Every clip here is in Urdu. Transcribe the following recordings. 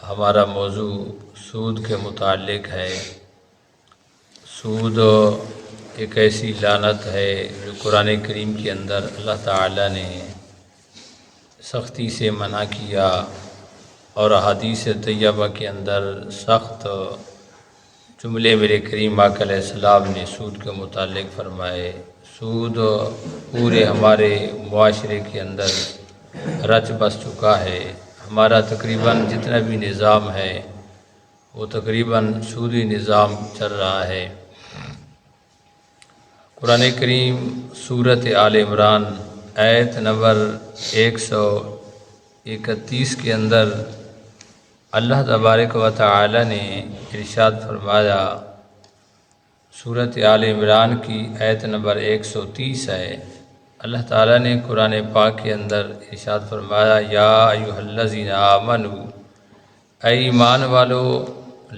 ہمارا موضوع سود کے متعلق ہے۔ سود ایک ایسی لعنت ہے جو قرآن کریم کے اندر اللہ تعالیٰ نے سختی سے منع کیا، اور احادیث طیبہ کے اندر سخت جملے میرے کریم آقا علیہ السلام نے سود کے متعلق فرمائے۔ سود پورے ہمارے معاشرے کے اندر رچ بس چکا ہے۔ ہمارا تقریباً جتنا بھی نظام ہے وہ تقریباً سودی نظام چل رہا ہے۔ قرآن کریم سورۃ آل عمران آیت نمبر 131 کے اندر اللہ تبارک و تعالی نے ارشاد فرمایا، سورۃ آل عمران کی آیت نمبر 130 ہے۔ اللہ تعالیٰ نے قرآن پاک کے اندر ارشاد فرمایا، یا ایھا الذین آمنوا، اے ایمان والو،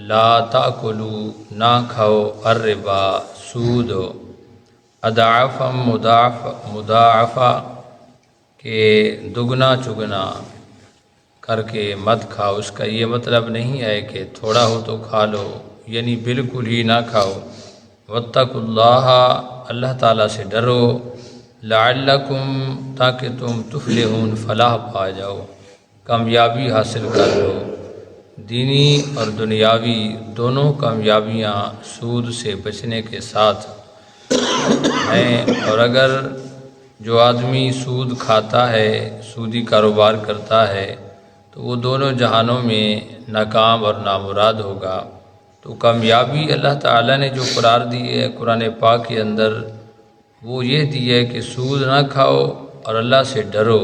لا تاکلوا، نہ کھاؤ، الربا، سود، اضعافا مضاعفا، کہ دگنا چگنا کر کے مت کھاؤ۔ اس کا یہ مطلب نہیں ہے کہ تھوڑا ہو تو کھا لو، یعنی بالکل ہی نہ کھاؤ۔ واتقوا اللہ، اللہ تعالیٰ سے ڈرو، لعلکم، تاکہ تم تفلحون، فلاح پا جاؤ، کامیابی حاصل کر لو۔ دینی اور دنیاوی دونوں کامیابیاں سود سے بچنے کے ساتھ ہیں، اور اگر جو آدمی سود کھاتا ہے، سودی کاروبار کرتا ہے، تو وہ دونوں جہانوں میں ناکام اور نامراد ہوگا۔ تو کامیابی اللہ تعالیٰ نے جو قرار دی ہے قرآن پاک کے اندر، وہ یہ دی ہے کہ سود نہ کھاؤ اور اللہ سے ڈرو۔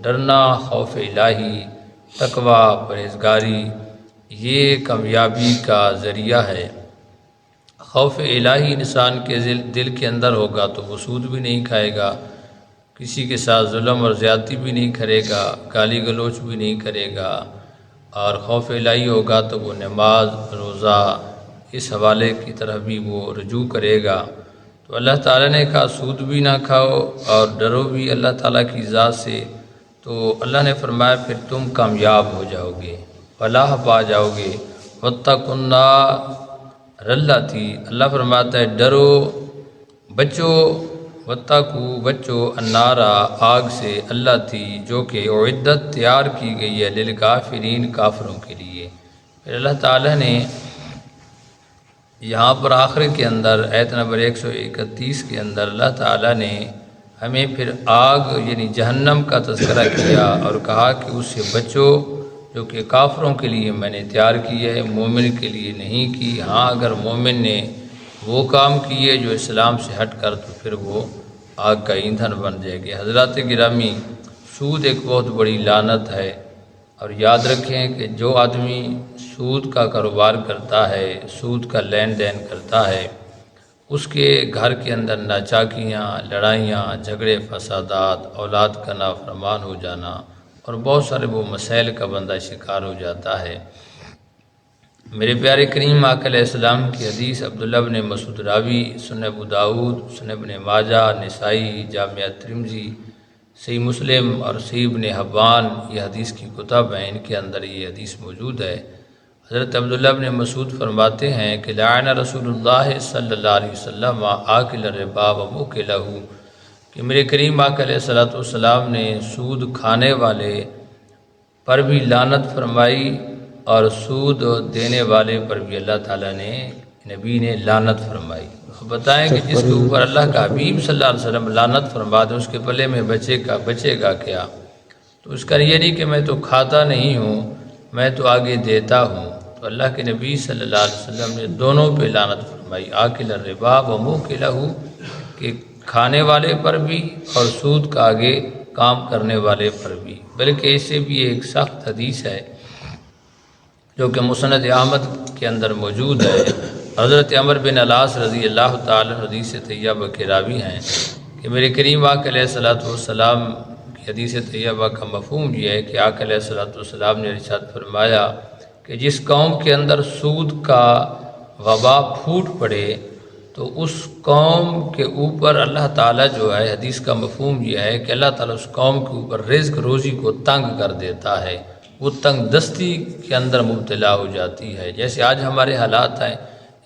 ڈرنا، خوف الہی، تقوی، پرہیزگاری، یہ کامیابی کا ذریعہ ہے۔ خوف الہی انسان کے دل کے اندر ہوگا تو وہ سود بھی نہیں کھائے گا، کسی کے ساتھ ظلم اور زیادتی بھی نہیں کرے گا، گالی گلوچ بھی نہیں کرے گا، اور خوف الہی ہوگا تو وہ نماز، روزہ، اس حوالے کی طرف بھی وہ رجوع کرے گا۔ تو اللہ تعالیٰ نے کہا سود بھی نہ کھاؤ اور ڈرو بھی اللہ تعالیٰ کی ذات سے، تو اللہ نے فرمایا پھر تم کامیاب ہو جاؤ گے، فلاح پا جاؤ گے۔ واتقوا النار اللاتی، اللہ فرماتا ہے ڈرو، بچو، واتقوا، بچو، النار، آگ سے، اللاتی، جو کہ اعدت، تیار کی گئی ہے، للکافرین، کافروں کے لیے۔ پھر اللہ تعالیٰ نے یہاں پر آخر کے اندر آیت نمبر 131 کے اندر اللہ تعالیٰ نے ہمیں پھر آگ یعنی جہنم کا تذکرہ کیا اور کہا کہ اس سے بچو، جو کہ کافروں کے لیے میں نے تیار کی ہے، مومن کے لیے نہیں کی۔ ہاں اگر مومن نے وہ کام کیے جو اسلام سے ہٹ کر، تو پھر وہ آگ کا ایندھن بن جائے گی۔ حضرات گرامی، سود ایک بہت بڑی لعنت ہے، اور یاد رکھیں کہ جو آدمی سود کا کاروبار کرتا ہے، سود کا لین دین کرتا ہے، اس کے گھر کے اندر ناچاکیاں، لڑائیاں، جھگڑے، فسادات، اولاد کا نافرمان ہو جانا، اور بہت سارے وہ مسائل کا بندہ شکار ہو جاتا ہے۔ میرے پیارے کریم آقا علیہ السلام کی حدیث عبداللہ بن مسعود راوی، سنن ابو داؤد، سنن ابن ماجہ، نسائی، جامعہ ترمذی، صحیح مسلم اور صحیح ابن حبان، یہ حدیث کی کتب ہیں، ان کے اندر یہ حدیث موجود ہے۔ حضرت عبداللہ بن مسعود فرماتے ہیں کہ لعن رسول اللہ صلی اللہ علیہ وسلم آکل الربا و موکلہ، کہ میرے کریم آقا علیہ السلام نے سود کھانے والے پر بھی لعنت فرمائی، اور سود دینے والے پر بھی اللہ تعالیٰ نے، نبی نے لعنت فرمائی۔ بتائیں کہ جس کے اوپر اللہ کا حبیب صلی اللہ علیہ وسلم لعنت فرما دے، اس کے پلے میں بچے گا کیا؟ تو اس کا یہ نہیں کہ میں تو کھاتا نہیں ہوں، میں تو آگے دیتا ہوں۔ تو اللہ کے نبی صلی اللہ علیہ وسلم نے دونوں پہ لعنت فرمائی، آکل الربا و موکلہ، کہ کھانے والے پر بھی اور سود کا آگے کام کرنے والے پر بھی۔ بلکہ اس سے بھی ایک سخت حدیث ہے جو کہ مسند احمد کے اندر موجود ہے۔ حضرت عمر بن العاص رضی اللہ تعالیٰ حدیث طیبہ کے راوی ہیں کہ میرے کریم آقا علیہ السلام کی حدیث طیبہ کا مفہوم یہ ہے کہ آقا علیہ السلام نے ارشاد فرمایا کہ جس قوم کے اندر سود کا وبا پھوٹ پڑے تو اس قوم کے اوپر اللہ تعالیٰ جو ہے، حدیث کا مفہوم یہ ہے کہ اللہ تعالیٰ اس قوم کے اوپر رزق روزی کو تنگ کر دیتا ہے، وہ تنگ دستی کے اندر مبتلا ہو جاتی ہے۔ جیسے آج ہمارے حالات ہیں،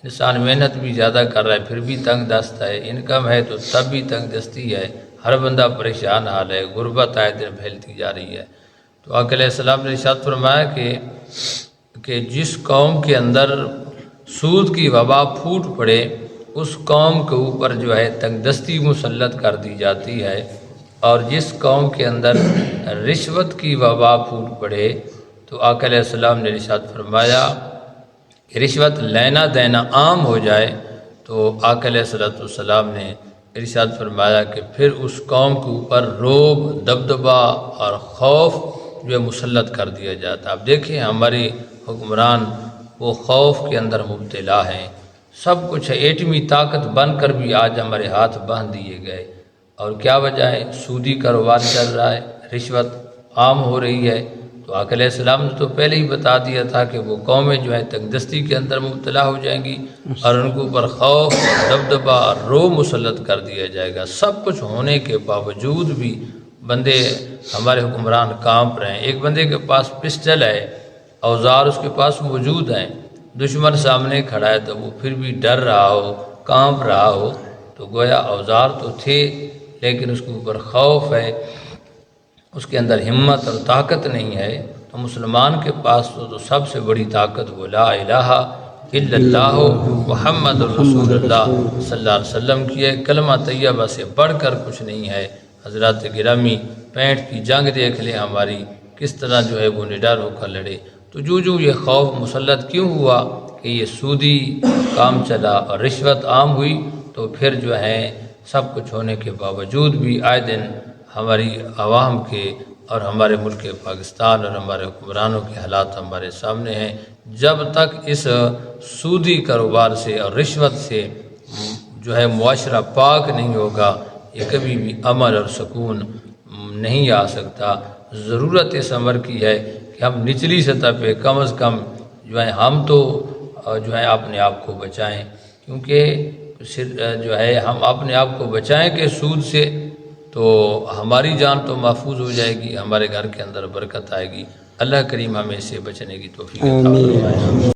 انسان محنت بھی زیادہ کر رہا ہے پھر بھی تنگ دست ہے، انکم ہے تو تب بھی تنگ دستی ہے، ہر بندہ پریشان حال ہے، غربت آئے دن پھیلتی جا رہی ہے۔ تو آقا علیہ السلام نے ارشاد فرمایا کہ جس قوم کے اندر سود کی وبا پھوٹ پڑے اس قوم کے اوپر جو ہے تنگ دستی مسلط کر دی جاتی ہے، اور جس قوم کے اندر رشوت کی وبا پھوٹ پڑے تو آقا علیہ السلام نے ارشاد فرمایا کہ رشوت لینا دینا عام ہو جائے تو آقا علیہ السلام نے ارشاد فرمایا کہ پھر اس قوم کے اوپر رعب، دبدبہ اور خوف جو ہے مسلط کر دیا جاتا ہے۔ اب دیکھیں ہمارے حکمران وہ خوف کے اندر مبتلا ہیں، سب کچھ ہے، ایٹمی طاقت بن کر بھی آج ہمارے ہاتھ باندھ دیے گئے، اور کیا وجہ ہے؟ سودی کاروبار چل رہا ہے، رشوت عام ہو رہی ہے۔ تو آقا علیہ السلام نے تو پہلے ہی بتا دیا تھا کہ وہ قومیں جو ہے تنگ دستی کے اندر مبتلا ہو جائیں گی اور ان کے اوپر خوف، دبدبہ اور رعب مسلط کر دیا جائے گا۔ سب کچھ ہونے کے باوجود بھی بندے ہمارے حکمران کانپ رہے ہیں۔ ایک بندے کے پاس پسٹل ہے، اوزار اس کے پاس موجود ہیں، دشمن سامنے کھڑا ہے تو وہ پھر بھی ڈر رہا ہو، کانپ رہا ہو، تو گویا اوزار تو تھے لیکن اس کے اوپر خوف ہے، اس کے اندر ہمت اور طاقت نہیں ہے۔ تو مسلمان کے پاس تو سب سے بڑی طاقت وہ لا الہ الا اللہ محمد الرسول اللہ صلی اللہ علیہ وسلم کی ہے۔ کلمہ طیبہ سے بڑھ کر کچھ نہیں ہے۔ حضرات گرامی، 65 کی جنگ دیکھ لیں ہماری، کس طرح جو ہے وہ نڈر ہو کر لڑے۔ تو جو یہ خوف مسلط کیوں ہوا کہ یہ سودی کام چلا اور رشوت عام ہوئی، تو پھر جو ہے سب کچھ ہونے کے باوجود بھی آئے دن ہماری عوام کے اور ہمارے ملک پاکستان اور ہمارے حکمرانوں کے حالات ہمارے سامنے ہیں۔ جب تک اس سودی کاروبار سے اور رشوت سے جو ہے معاشرہ پاک نہیں ہوگا، یہ کبھی بھی امن اور سکون نہیں آ سکتا۔ ضرورت اس امر کی ہے کہ ہم نچلی سطح پہ کم از کم جو ہے ہم تو جو ہے اپنے آپ کو بچائیں، کیونکہ جو ہے ہم اپنے آپ کو بچائیں کہ سود سے، تو ہماری جان تو محفوظ ہو جائے گی، ہمارے گھر کے اندر برکت آئے گی۔ اللہ کریم ہمیں اس سے بچنے کی توفیق عطا فرمائے۔